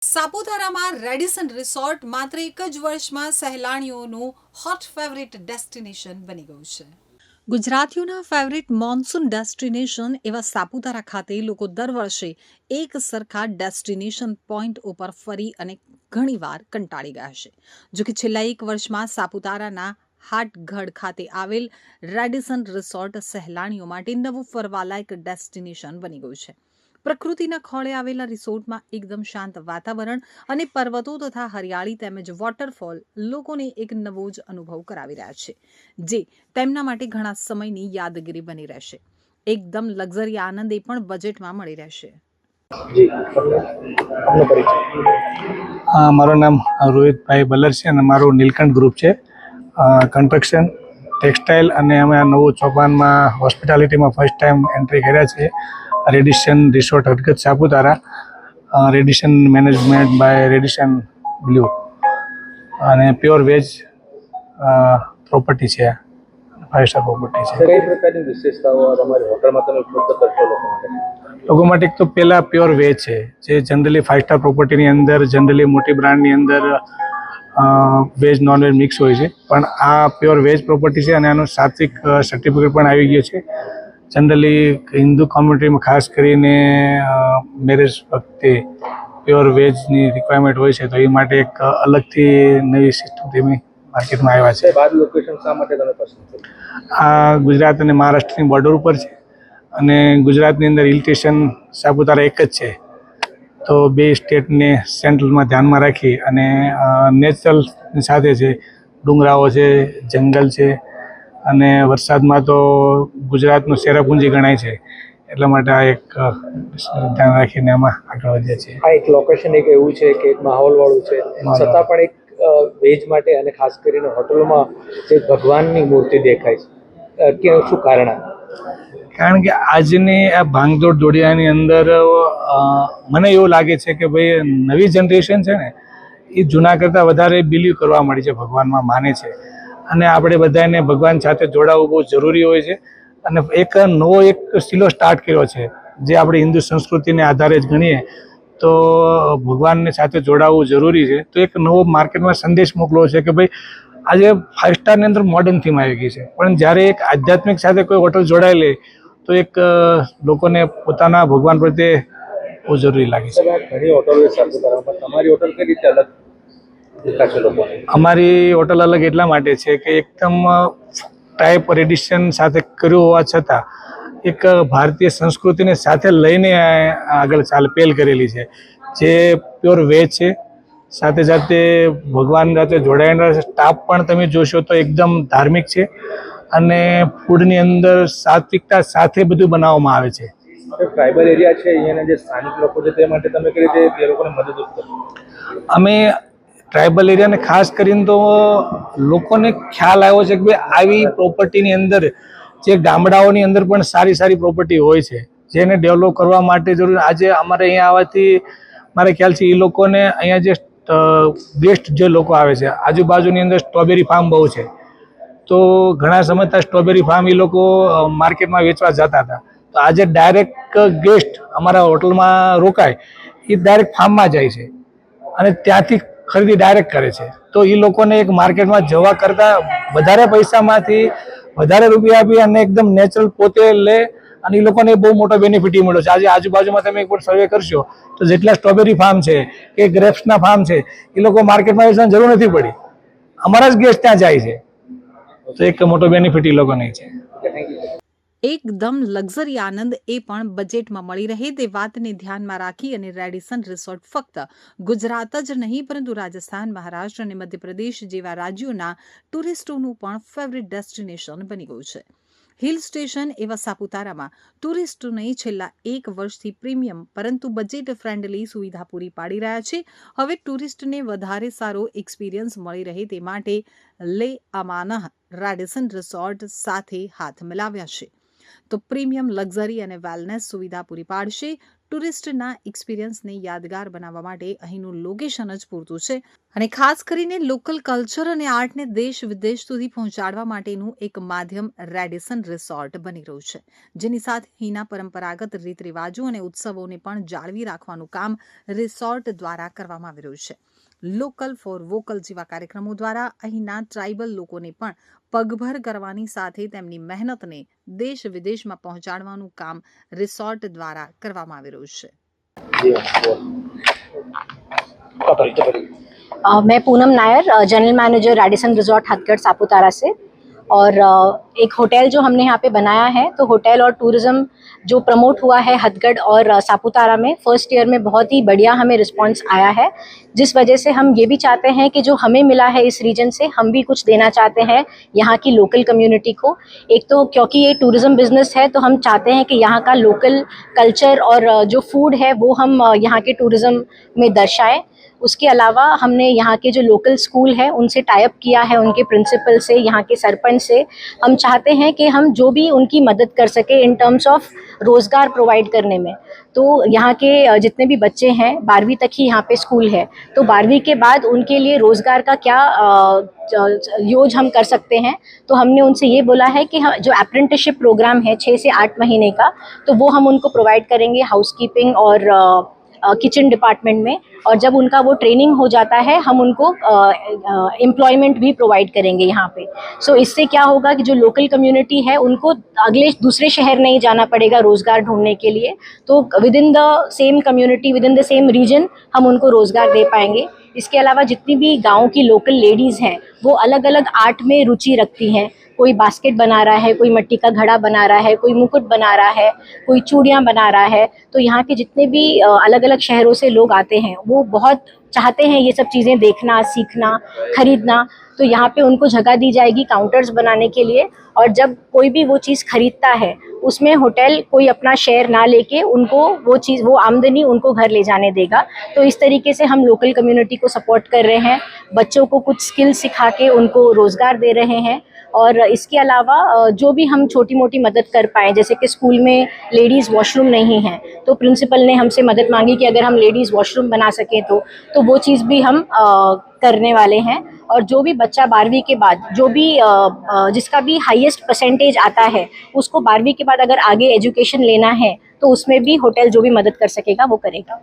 સાપુતારામાં રેડિસન રિસોર્ટ માત્ર એક જ વર્ષમાં સહેલાણીઓનું હોટ ફેવરિટ ડેસ્ટિનેશન બની ગયું છે. ગુજરાતીઓના ફેવરિટ મોન્સૂન ડેસ્ટિનેશન એવા સાપુતારા ખાતે લોકો દર વર્ષે એક સરખા ડેસ્ટિનેશન પોઈન્ટ ઉપર ફરી અને ઘણીવાર કંટાળી ગયા છે. જોકે છેલ્લા એક વર્ષમાં સાપુતારાના હાટગઢ ખાતે આવેલ રેડિસન રિસોર્ટ સહેલાણીઓ માટે નવું ફરવાલાયક ડેસ્ટિનેશન બની ગયું છે. પ્રકૃતિના ખોળે આવેલા રિસોર્ટમાં એકદમ શાંત વાતાવરણ અને પર્વતો તથા હરિયાળી તેમજ વોટરફોલ લોકોને એક નવો જ અનુભવ કરાવી રહ્યા છે, જે તેમના માટે ઘણા સમયની યાદગીરી બની રહેશે. એકદમ લક્ઝરી આનંદ એ પણ બજેટમાં મળી રહેશે. મારું નામ રોહિતભાઈ બલર છે અને મારું નીલકંઠ ગ્રુપ છે. કન્સ્ટ્રક્શન, ટેક્સટાઇલ અને અમે આ નવું ચોપાનમાં હોસ્પિટાલિટીમાં ફર્સ્ટ ટાઈમ એન્ટ્રી કર્યા છે. રેડિસન રિસોર્ટ હરકત સાપુતારા, રેડિસન મેનેજમેન્ટ બાય રેડિસન બ્લુ અને પ્યોર વેજ પ્રોપર્ટી છે. 5 સ્ટાર પ્રોપર્ટી છે. કઈ પ્રકારની વિશેષતાઓ તમારી હોટલમાં તમે ઉપલબ્ધ કરશો લોકો માટે? એક તો પહેલાં પ્યોર વેજ છે, જે જનરલી 5 સ્ટાર પ્રોપર્ટીની અંદર જનરલી મોટી બ્રાન્ડની અંદર વેજ નોનવેજ મિક્સ હોય છે, પણ આ પ્યોર વેજ પ્રોપર્ટી છે અને આનું સાત્વિક સર્ટિફિકેટ પણ આવી ગયું છે. જનરલી હિન્દુ કોમ્યુનિટીમાં ખાસ કરીને મેરેજ વખતે પ્યોર વેજની રિક્વાયરમેન્ટ હોય છે, તો એ માટે એક અલગથી નવી સિસ્ટમથી માર્કેટમાં આવ્યા છે. બાર લોકેશન શા માટે તમે પસંદ કર્યું? આ ગુજરાત અને મહારાષ્ટ્રની બોર્ડર ઉપર છે અને ગુજરાતની અંદર હિલ સ્ટેશન સાપુતારા એક જ છે, તો બે સ્ટેટને સેન્ટ્રલમાં ધ્યાનમાં રાખી અને નેચરલ સાથે છે, ડુંગરાઓ છે, જંગલ છે અને વરસાદમાં તો ગુજરાતનું સેરાપુંજી ગણાય છે, એટલા માટે આ એક ધ્યાન રાખીને આમાં આગળ વધ્યા છીએ. આ એક લોકેશન એક એવું છે કે એક માહોલવાળું છે, છતાં પણ એક વેજ માટે અને ખાસ કરીને હોટલોમાં જે ભગવાનની મૂર્તિ દેખાય છે, કે શું કારણ? કારણ કે આજની આ ભાંગદોડ દોડિયાની અંદર મને એવું લાગે છે કે ભાઈ નવી જનરેશન છે ને, એ જૂના કરતાં વધારે બિલીવ કરવા મળી છે, ભગવાનમાં માને છે અને આપણે બધાને ભગવાન સાથે જોડાવવું બહુ જરૂરી હોય છે. અને એક નવો એક સિલો સ્ટાર્ટ કર્યો છે, જે આપણે હિન્દુ સંસ્કૃતિને આધારે જ ગણીએ તો ભગવાનની સાથે જોડાવવું જરૂરી છે. તો એક નવો માર્કેટમાં સંદેશ મોકલવો છે કે ભાઈ આજે 5 સ્ટારની અંદર મોડર્ન થીમ આવી ગઈ છે, પણ જ્યારે એક આધ્યાત્મિક સાથે કોઈ હોટલ જોડાયેલી તો એક લોકોને પોતાના ભગવાન પ્રત્યે બહુ જરૂરી લાગે છે. ઘણી હોટલો સાપુતારામાં, તમારી હોટલ કઈ રીતે અલગ દેખાશે લોકોને? અમારી હોટલ અલગ એટલા માટે છે કે એકદમ ટાઈપ રેડિશન સાથે કર્યું હોવા છતાં એક ભારતીય સંસ્કૃતિને સાથે લઈને આગળ પહેલ કરેલી છે, જે પ્યોર વેજ છે. સાથે સાથે ભગવાન સાથે જોડાયેલા સ્ટાફ પણ તમે જોશો તો એકદમ ધાર્મિક છે અને ફૂડની અંદર સાત્વિકતા સાથે બધું બનાવવામાં આવે છે. ટ્રાઇબલ એરિયા છે, અહીંયાના જે સ્થાનિક લોકો છે તે માટે તમે કઈ રીતે તે લોકોને મદદરૂપ કરો? અમે ટ્રાઇબલ એરિયાને ખાસ કરીને તો લોકોને ખ્યાલ આવ્યો છે કે ભાઈ આવી પ્રોપર્ટીની અંદર જે ગામડાઓની અંદર પણ સારી સારી પ્રોપર્ટી હોય છે, જેને ડેવલપ કરવા માટે જરૂર. આજે અમારે અહીંયા આવવાથી મારે ખ્યાલ છે એ લોકોને અહીંયા જે ગેસ્ટ જે લોકો આવે છે, આજુબાજુની અંદર સ્ટ્રોબેરી ફાર્મ બહુ છે, તો ઘણા સમયથી સ્ટ્રોબેરી ફાર્મ એ લોકો માર્કેટમાં વેચવા જતા હતા, તો આજે ડાયરેક્ટ ગેસ્ટ અમારા હોટલમાં રોકાય એ ડાયરેક્ટ ફાર્મમાં જાય છે અને ત્યાંથી ખરીદી ડાયરેક્ટ કરે છે. તો એ લોકોને એક માર્કેટમાં જવા કરતાં વધારે પૈસામાંથી વધારે રૂપિયા આપી અને એકદમ નેચરલ પોતે લે અને એ લોકોને બહુ મોટો બેનિફિટ મળ્યો છે. આજે આજુબાજુમાં તમે એકવાર સર્વે કરશો તો જેટલા સ્ટ્રોબેરી ફાર્મ છે કે ગ્રેપ્સના ફાર્મ છે, એ લોકો માર્કેટમાં વેચવાની જરૂર નથી પડી, અમારા જ ગેસ્ટ ત્યાં જાય છે, તો એક મોટો બેનિફિટ એ લોકોને છે. એકદમ લક્ઝરી આનંદ એ પણ બજેટમાં મળી રહે તે વાતને ધ્યાનમાં રાખી અને રેડિસન રિસોર્ટ ફક્ત ગુજરાત જ નહીં પરંતુ રાજસ્થાન, મહારાષ્ટ્ર અને મધ્યપ્રદેશ જેવા રાજ્યોના ટુરિસ્ટોનું પણ ફેવરિટ ડેસ્ટિનેશન બની ગયું છે. હિલ સ્ટેશન એવા સાપુતારામાં ટુરિસ્ટોને છેલ્લા એક વર્ષથી પ્રીમિયમ પરંતુ બજેટ ફ્રેન્ડલી સુવિધા પૂરી પાડી રહ્યા છે. હવે ટુરિસ્ટને વધારે સારો એક્સપિરિયન્સ મળી રહે તે માટે લે અમાના રેડિસન રિસોર્ટ સાથે હાથ મિલાવ્યા છે, તો પ્રીમિયમ લક્ઝરી અને વેલનેસ સુવિધા પૂરી પાડશે. ટુરિસ્ટના એક્સપિરિયન્સને યાદગાર બનાવવા માટે અહીંનું લોકેશન જ પૂરતું છે અને ખાસ કરીને લોકલ કલ્ચર અને આર્ટને દેશ વિદેશ સુધી પહોંચાડવા માટેનું એક માધ્યમ રેડિસન રિસોર્ટ બની રહ્યું છે, જેની સાથે અહીંના પરંપરાગત રીત રિવાજો અને ઉત્સવોને પણ જાળવી રાખવાનું કામ રિસોર્ટ દ્વારા કરવામાં આવી રહ્યું છે. લોકલ ફોર વોકલ જેવા કાર્યક્રમો દ્વારા અહીંના ટ્રાઇબલ લોકોને પણ પગભર કરવાની સાથે તેમની મહેનતને દેશ વિદેશમાં પહોંચાડવાનું કામ રિસોર્ટ દ્વારા કરવામાં આવી રહ્યું છે. मैं Poonam Nair, general manager Radisson resort Hatgadh Saputara से. और एक होटल जो हमने यहाँ पे बनाया है, तो होटल और टूरिज़्म जो प्रमोट हुआ है हथगढ़ और सापुतारा में फर्स्ट ईयर में बहुत ही बढ़िया हमें रिस्पांस आया है, जिस वजह से हम ये भी चाहते हैं कि जो हमें मिला है इस रीजन से हम भी कुछ देना चाहते हैं यहाँ की लोकल कम्युनिटी को. एक तो क्योंकि ये टूरिज़्म बिजनेस है तो हम चाहते हैं कि यहाँ का लोकल कल्चर और जो फूड है वो हम यहाँ के टूरिज़्म में दर्शाएं. उसके अलावा हमने यहाँ के जो लोकल स्कूल है उनसे टाई अप किया है, उनके प्रिंसिपल से, यहाँ के सरपंच से. हम चाहते हैं कि हम जो भी उनकी मदद कर सके इन टर्म्स ऑफ रोज़गार प्रोवाइड करने में. तो यहाँ के जितने भी बच्चे हैं 12वीं तक ही यहाँ पे स्कूल है, तो 12वीं के बाद उनके लिए रोज़गार का क्या योज हम कर सकते हैं. तो हमने उनसे ये बोला है कि जो अप्रेंटिसशिप प्रोग्राम है 6 से 8 महीने का, तो वो हम उनको प्रोवाइड करेंगे हाउसकीपिंग और किचन डिपार्टमेंट में. और जब उनका वो ट्रेनिंग हो जाता है हम उनको एम्प्लॉयमेंट भी प्रोवाइड करेंगे यहाँ पे. सो इससे क्या होगा कि जो लोकल कम्युनिटी है उनको अगले दूसरे शहर नहीं जाना पड़ेगा रोज़गार ढूंढने के लिए. तो within the same community, within the same region हम उनको रोज़गार दे पाएंगे. इसके अलावा जितनी भी गाँव की लोकल लेडीज़ हैं वो अलग अलग आर्ट में रुचि रखती हैं. कोई बास्केट बना रहा है, कोई मिट्टी का घड़ा बना रहा है, कोई मुकुट बना रहा है, कोई चूड़ियाँ बना रहा है. तो यहाँ के जितने भी अलग अलग शहरों से लोग आते हैं वो बहुत चाहते हैं ये सब चीज़ें देखना, सीखना, खरीदना. तो यहाँ पे उनको जगह दी जाएगी काउंटर्स बनाने के लिए. और जब कोई भी वो चीज़ खरीदता है उसमें होटल कोई अपना शेयर ना लेके उनको वो आमदनी उनको घर ले जाने देगा. तो इस तरीके से हम लोकल कम्युनिटी को सपोर्ट कर रहे हैं, बच्चों को कुछ स्किल सिखा के उनको रोज़गार दे रहे हैं. और इसके अलावा जो भी हम छोटी मोटी मदद कर पाएँ, जैसे कि स्कूल में लेडीज़ वॉशरूम नहीं है तो प्रिंसिपल ने हमसे मदद मांगी कि अगर हम लेडीज़ वॉशरूम बना सकें तो वो चीज़ भी हम करने वाले हैं. और जो भी बच्चा 12वीं के बाद जो भी जिसका भी हाईएस्ट परसेंटेज आता है उसको 12वीं के बाद अगर आगे एजुकेशन लेना है तो उसमें भी होटल जो भी मदद कर सकेगा वो करेगा.